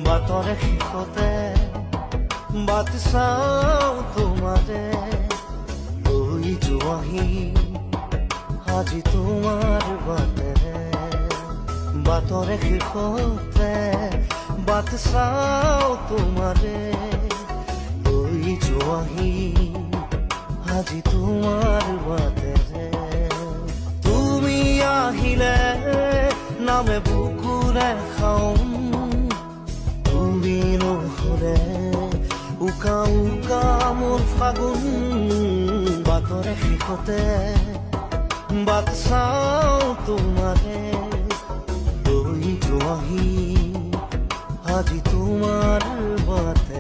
বাটৰে শেষতে বাট চাওঁ তোমাৰে লৈ যোৱাহি আজি তোমাৰ বাটেৰে বাটৰে শেষতে বাট চাওঁ তোমাৰে লৈ যোৱাহি আজি তোমাৰ বাটেৰে তুমি আহিলে নামে বুকুৰে খাওঁ তুমি নহ'লে উকা উকা মোৰ ফাগুন বাটৰে শেষতে বাট চাওঁ তোমাৰে লৈ যোৱাহি আজি তোমাৰ বাটে